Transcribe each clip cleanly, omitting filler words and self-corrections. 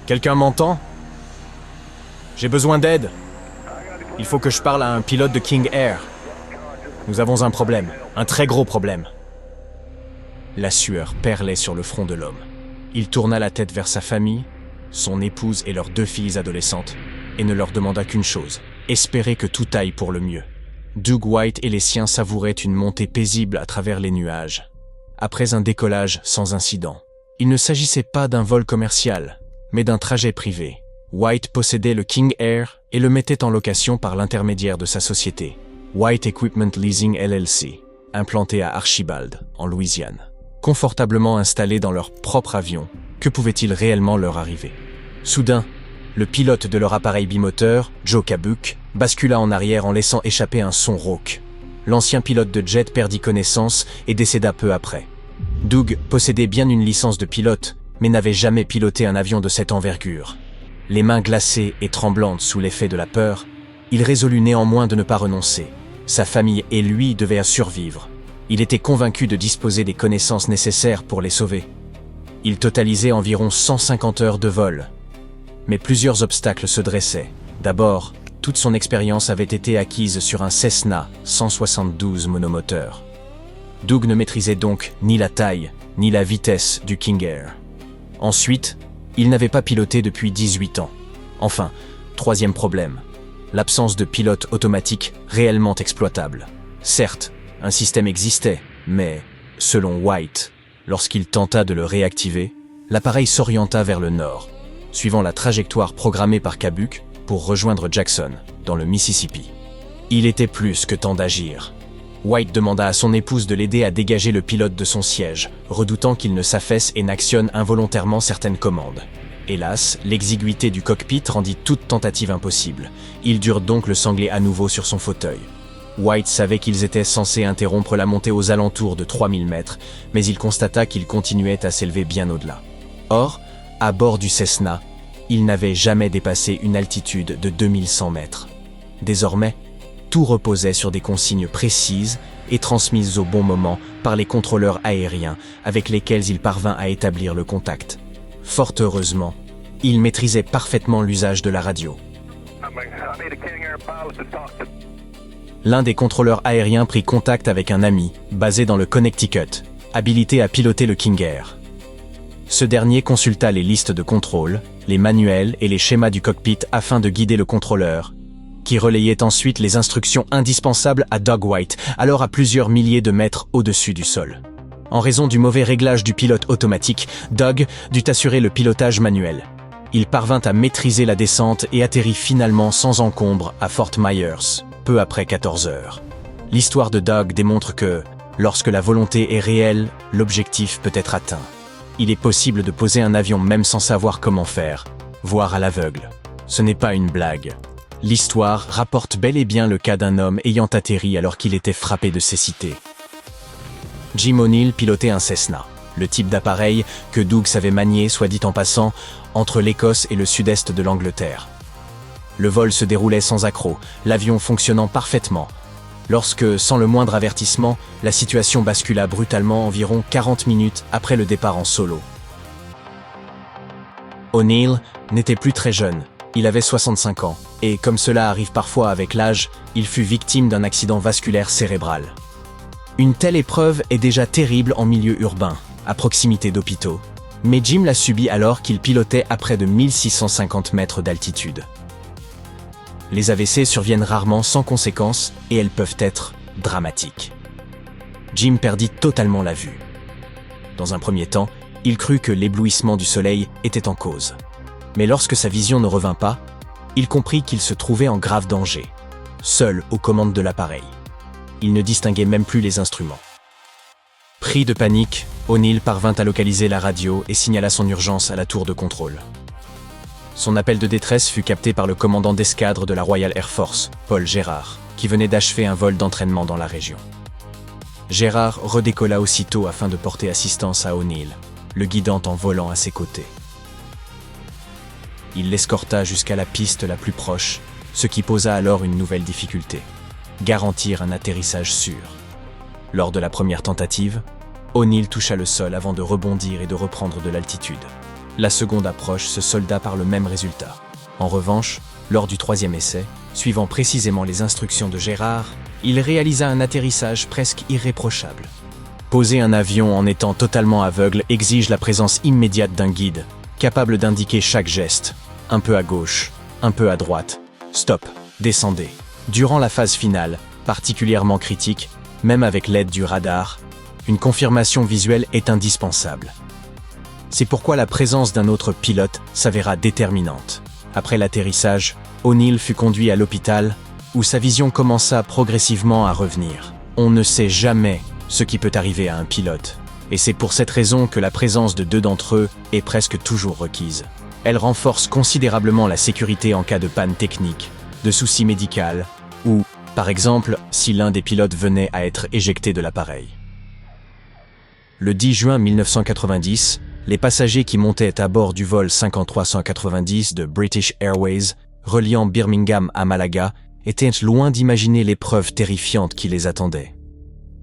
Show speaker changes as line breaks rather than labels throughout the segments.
Quelqu'un m'entend? J'ai besoin d'aide. Il faut que je parle à un pilote de King Air. Nous avons un problème, un très gros problème. La sueur perlait sur le front de l'homme. Il tourna la tête vers sa famille, son épouse et leurs 2 filles adolescentes, et ne leur demanda qu'une chose, espérer que tout aille pour le mieux. Doug White et les siens savouraient une montée paisible à travers les nuages. Après un décollage sans incident. Il ne s'agissait pas d'un vol commercial, mais d'un trajet privé. White possédait le King Air et le mettait en location par l'intermédiaire de sa société, White Equipment Leasing LLC, implantée à Archibald, en Louisiane. Confortablement installés dans leur propre avion, que pouvait-il réellement leur arriver? Soudain, le pilote de leur appareil bimoteur, Joe Cabuk, bascula en arrière en laissant échapper un son rauque. L'ancien pilote de jet perdit connaissance et décéda peu après. Doug possédait bien une licence de pilote, mais n'avait jamais piloté un avion de cette envergure. Les mains glacées et tremblantes sous l'effet de la peur, il résolut néanmoins de ne pas renoncer. Sa famille et lui devaient survivre. Il était convaincu de disposer des connaissances nécessaires pour les sauver. Il totalisait environ 150 heures de vol. Mais plusieurs obstacles se dressaient. D'abord, toute son expérience avait été acquise sur un Cessna 172 monomoteur. Doug ne maîtrisait donc ni la taille, ni la vitesse du King Air. Ensuite, il n'avait pas piloté depuis 18 ans. Enfin, 3e problème, l'absence de pilote automatique réellement exploitable. Certes, un système existait, mais, selon White, lorsqu'il tenta de le réactiver, l'appareil s'orienta vers le nord, suivant la trajectoire programmée par Cabuk pour rejoindre Jackson, dans le Mississippi. Il était plus que temps d'agir. White demanda à son épouse de l'aider à dégager le pilote de son siège, redoutant qu'il ne s'affaisse et n'actionne involontairement certaines commandes. Hélas, l'exiguïté du cockpit rendit toute tentative impossible. Ils durent donc le sangler à nouveau sur son fauteuil. White savait qu'ils étaient censés interrompre la montée aux alentours de 3000 mètres, mais il constata qu'ils continuaient à s'élever bien au-delà. Or, à bord du Cessna, il n'avait jamais dépassé une altitude de 2100 mètres. Désormais, tout reposait sur des consignes précises et transmises au bon moment par les contrôleurs aériens avec lesquels il parvint à établir le contact. Fort heureusement, il maîtrisait parfaitement l'usage de la radio. L'un des contrôleurs aériens prit contact avec un ami, basé dans le Connecticut, habilité à piloter le King Air. Ce dernier consulta les listes de contrôle, les manuels et les schémas du cockpit afin de guider le contrôleur, qui relayait ensuite les instructions indispensables à Doug White, alors à plusieurs milliers de mètres au-dessus du sol. En raison du mauvais réglage du pilote automatique, Doug dut assurer le pilotage manuel. Il parvint à maîtriser la descente et atterrit finalement sans encombre à Fort Myers, peu après 14 heures. L'histoire de Doug démontre que, lorsque la volonté est réelle, l'objectif peut être atteint. Il est possible de poser un avion même sans savoir comment faire, voire à l'aveugle. Ce n'est pas une blague. L'histoire rapporte bel et bien le cas d'un homme ayant atterri alors qu'il était frappé de cécité. Jim O'Neill pilotait un Cessna, le type d'appareil que Doug savait manier, soit dit en passant, entre l'Écosse et le sud-est de l'Angleterre. Le vol se déroulait sans accroc, l'avion fonctionnant parfaitement, lorsque, sans le moindre avertissement, la situation bascula brutalement environ 40 minutes après le départ en solo. O'Neill n'était plus très jeune, il avait 65 ans, et comme cela arrive parfois avec l'âge, il fut victime d'un accident vasculaire cérébral. Une telle épreuve est déjà terrible en milieu urbain, à proximité d'hôpitaux, mais Jim l'a subi alors qu'il pilotait à près de 1650 mètres d'altitude. Les AVC surviennent rarement sans conséquences et elles peuvent être dramatiques. Jim perdit totalement la vue. Dans un premier temps, il crut que l'éblouissement du soleil était en cause. Mais lorsque sa vision ne revint pas, il comprit qu'il se trouvait en grave danger, seul aux commandes de l'appareil. Il ne distinguait même plus les instruments. Pris de panique, O'Neill parvint à localiser la radio et signala son urgence à la tour de contrôle. Son appel de détresse fut capté par le commandant d'escadre de la Royal Air Force, Paul Gérard, qui venait d'achever un vol d'entraînement dans la région. Gérard redécolla aussitôt afin de porter assistance à O'Neill, le guidant en volant à ses côtés. Il l'escorta jusqu'à la piste la plus proche, ce qui posa alors une nouvelle difficulté: garantir un atterrissage sûr. Lors de la première tentative, O'Neill toucha le sol avant de rebondir et de reprendre de l'altitude. La seconde approche se solda par le même résultat. En revanche, lors du troisième essai, suivant précisément les instructions de Gérard, il réalisa un atterrissage presque irréprochable. Poser un avion en étant totalement aveugle exige la présence immédiate d'un guide, capable d'indiquer chaque geste, un peu à gauche, un peu à droite, stop, descendez. Durant la phase finale, particulièrement critique, même avec l'aide du radar, une confirmation visuelle est indispensable. C'est pourquoi la présence d'un autre pilote s'avéra déterminante. Après l'atterrissage, O'Neill fut conduit à l'hôpital, où sa vision commença progressivement à revenir. On ne sait jamais ce qui peut arriver à un pilote, et c'est pour cette raison que la présence de deux d'entre eux est presque toujours requise. Elle renforce considérablement la sécurité en cas de panne technique, de soucis médicaux, ou, par exemple, si l'un des pilotes venait à être éjecté de l'appareil. Le 10 juin 1990, les passagers qui montaient à bord du vol 5390 de British Airways, reliant Birmingham à Malaga, étaient loin d'imaginer l'épreuve terrifiante qui les attendait.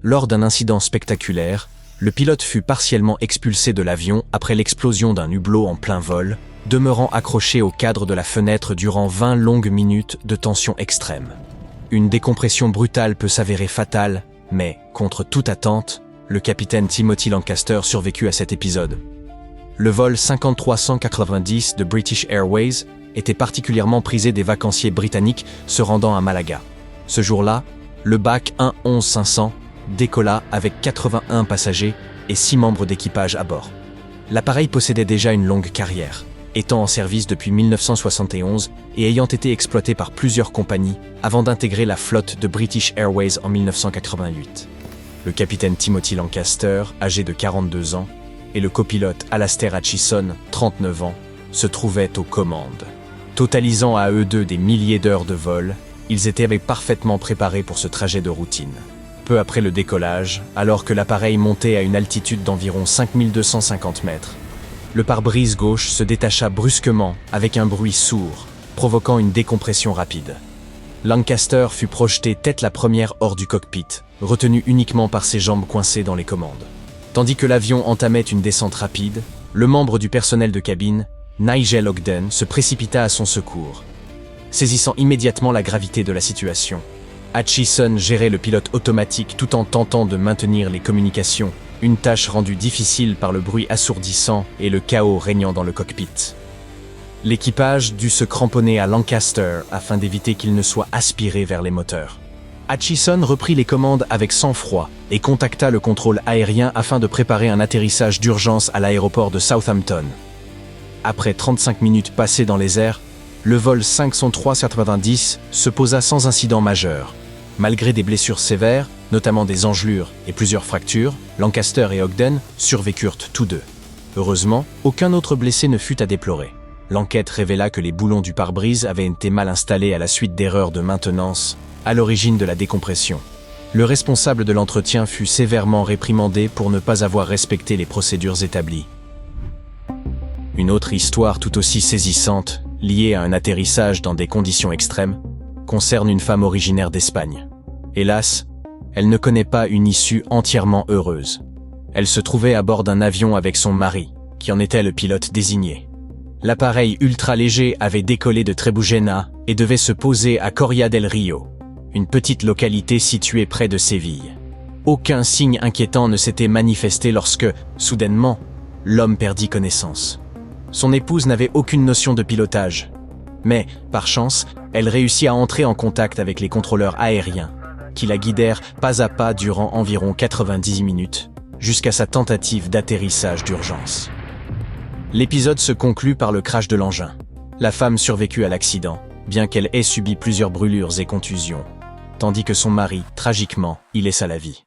Lors d'un incident spectaculaire, le pilote fut partiellement expulsé de l'avion après l'explosion d'un hublot en plein vol, demeurant accroché au cadre de la fenêtre durant 20 longues minutes de tension extrême. Une décompression brutale peut s'avérer fatale, mais, contre toute attente, le capitaine Timothy Lancaster survécut à cet épisode. Le vol 5390 de British Airways était particulièrement prisé des vacanciers britanniques se rendant à Malaga. Ce jour-là, le BAC 11500 décolla avec 81 passagers et 6 membres d'équipage à bord. L'appareil possédait déjà une longue carrière, étant en service depuis 1971 et ayant été exploité par plusieurs compagnies avant d'intégrer la flotte de British Airways en 1988. Le capitaine Timothy Lancaster, âgé de 42 ans, et le copilote Alastair Hutchison, 39 ans, se trouvaient aux commandes. Totalisant à eux deux des milliers d'heures de vol, ils étaient parfaitement préparés pour ce trajet de routine. Peu après le décollage, alors que l'appareil montait à une altitude d'environ 5250 mètres, le pare-brise gauche se détacha brusquement avec un bruit sourd, provoquant une décompression rapide. Lancaster fut projeté tête la première hors du cockpit, retenu uniquement par ses jambes coincées dans les commandes. Tandis que l'avion entamait une descente rapide, le membre du personnel de cabine, Nigel Ogden, se précipita à son secours. Saisissant immédiatement la gravité de la situation, Hutchison gérait le pilote automatique tout en tentant de maintenir les communications, une tâche rendue difficile par le bruit assourdissant et le chaos régnant dans le cockpit. L'équipage dut se cramponner à Lancaster afin d'éviter qu'il ne soit aspiré vers les moteurs. Hutchison reprit les commandes avec sang-froid et contacta le contrôle aérien afin de préparer un atterrissage d'urgence à l'aéroport de Southampton. Après 35 minutes passées dans les airs, le vol 5390 se posa sans incident majeur. Malgré des blessures sévères, notamment des engelures et plusieurs fractures, Lancaster et Ogden survécurent tous deux. Heureusement, aucun autre blessé ne fut à déplorer. L'enquête révéla que les boulons du pare-brise avaient été mal installés à la suite d'erreurs de maintenance, à l'origine de la décompression. Le responsable de l'entretien fut sévèrement réprimandé pour ne pas avoir respecté les procédures établies. Une autre histoire tout aussi saisissante, liée à un atterrissage dans des conditions extrêmes, concerne une femme originaire d'Espagne. Hélas, elle ne connaît pas une issue entièrement heureuse. Elle se trouvait à bord d'un avion avec son mari, qui en était le pilote désigné. L'appareil ultra-léger avait décollé de Trebujena et devait se poser à Coria del Rio, une petite localité située près de Séville. Aucun signe inquiétant ne s'était manifesté lorsque, soudainement, l'homme perdit connaissance. Son épouse n'avait aucune notion de pilotage, mais, par chance, elle réussit à entrer en contact avec les contrôleurs aériens, qui la guidèrent pas à pas durant environ 90 minutes, jusqu'à sa tentative d'atterrissage d'urgence. L'épisode se conclut par le crash de l'engin. La femme survécut à l'accident, bien qu'elle ait subi plusieurs brûlures et contusions, tandis que son mari, tragiquement, y laissa la vie.